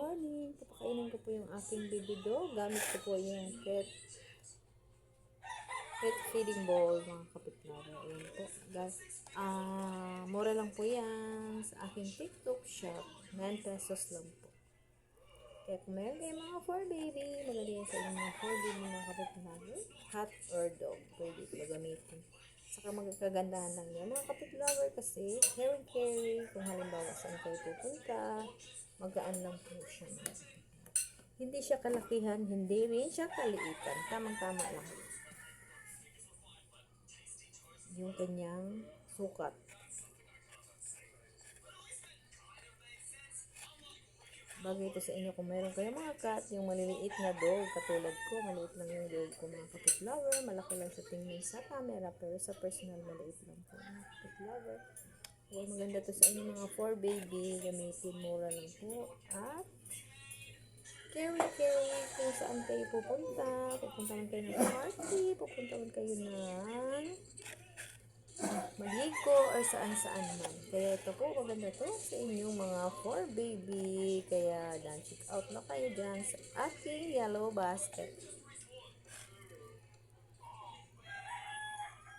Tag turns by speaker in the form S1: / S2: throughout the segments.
S1: morning. Papakainin ko po yung aking baby dog. Gamit ko po yung pet feeding bowl, mga kapitbahay. Ayan po, guys. Mura lang po yan sa aking TikTok shop. 9 pesos lang po. Kaya kung meron kayo mga 4 baby, magaling yan sa inyong mga 4 baby, mga kapitbahay. Cat or dog, pwede ito gamitin. Saka magkagandahan lang yan, mga kapitbahay, kasi carry, kung halimbawa saan kayo pupunta, magaan lang po siya. Hindi siya kalakihan, hindi rin siya kaliitan. Tamang-tama lang yung kanyang sukat. Bagay ito sa inyo kung meron kayo mga cat, yung maliliit na dog, katulad ko, maliit lang yung dog ko, mga kapitlover, malaki lang sa tingin sa camera, pero sa personal, maliit lang po, mga kapitlover. Kaya maganda to sa inyo mga 4 baby, gamitin, mura lang po, at carry, kung saan kayo pupunta man kayo ng party, pupunta man kayo ng maligo or saan man. Kaya ito po, maganda to sa inyong mga 4 baby. Kaya dan check out na kayo dyan sa aking yellow basket.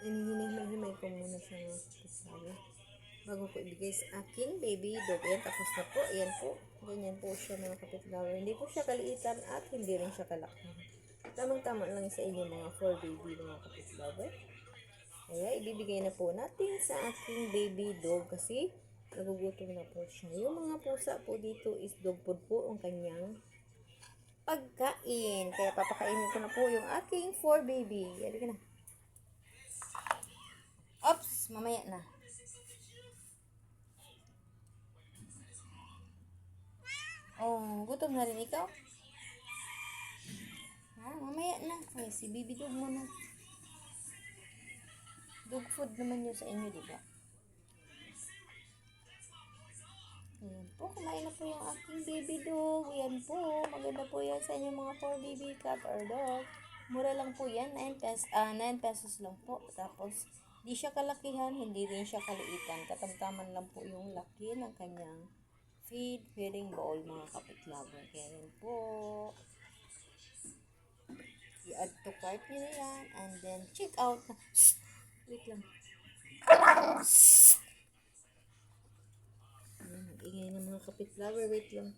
S1: Hinihimay ko muna siya ng kasama bago ko ibigay sa aking baby dog. Ayan, tapos na po. Ayan po. Ganyan po siya, mga kapitbahay. Hindi po siya kaliitan at hindi rin siya kalaki. Tamang-tama lang sa inyo mga 4 baby, mga kapitbahay. Kaya ibibigay na po natin sa aking baby dog kasi nagugutom na po siya. Yung mga pusa po dito is dog food po ang kanyang pagkain. Kaya papakainin ko na po yung aking 4 baby. Halika na. Oops, mamaya na. Oh, gutom na rin ikaw? Mamaya na. Ay, si baby dog mo na. Dog food naman yun sa inyo, diba? Ayan po, kumain na po yung aking baby dog. Ayan po, maganda po yan sa inyo mga 4 baby cat or dog. Mura lang po yan, 9 pesos lang po. Tapos, di siya kalakihan, hindi rin siya kaliitan. Katamtaman lang po yung laki ng kanyang feeding bowl, mga kapitlaban. Kaya yan po. I-add to cart nyo na yan, and then check out na. Wait lang. Ingay ng mga kapitlover. Wait lang.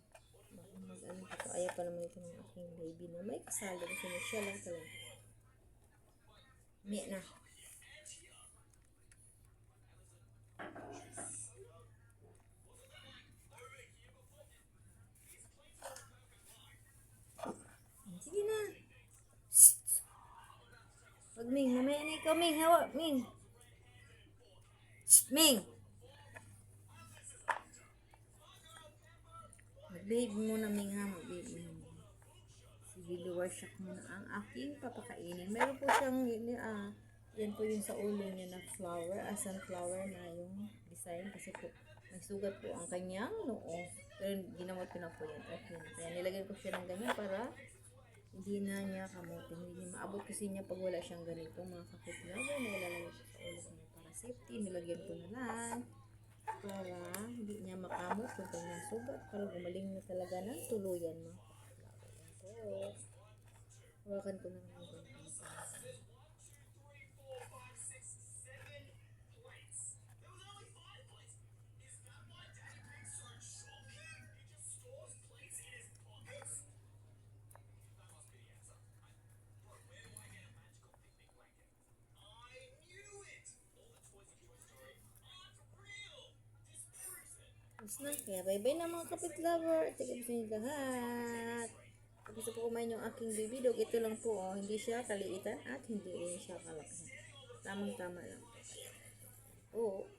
S1: Mag-ano pa ito. Ayaw pa naman ito ng aking baby na may kasalo. Kasi siya lang talaga. May na. Sige na. Wag, Ming. Mamaya na ikaw, Ming. Hawa, Ming. Ming. Mag-behave muna, Ming, ha. Mag-behave muna. Sige, luwarsak muna ang aking papakainin. Meron po siyang, yan po yung sa ulo niya na flower, sunflower na yung design. Kasi po, may sugat po ang kanyang noo. Pero ginamot ko na po yan. Okay. Kaya nilagay ko siya ng ganyan para hindi na niya kamutin. Hindi niya maabot kasi niya pag wala siyang ganito, mga kapitlawan. Nilalagay ko sa ulo niya para safety. Nilagyan ko na lang para hindi niya makamot yung kanyang sugat. Para gumaling na talaga ng tuluyan, mga kapitlawan. Hawakan ko na lang yung ganito. Kaya bye-bye na mga kapitlover. Tigil sa inyo lahat. Gusto po kumain yung aking baby dog. Ito lang po, oh. Hindi siya kaliitan at hindi rin siya kalaki. Tamang-tama lang. Oo.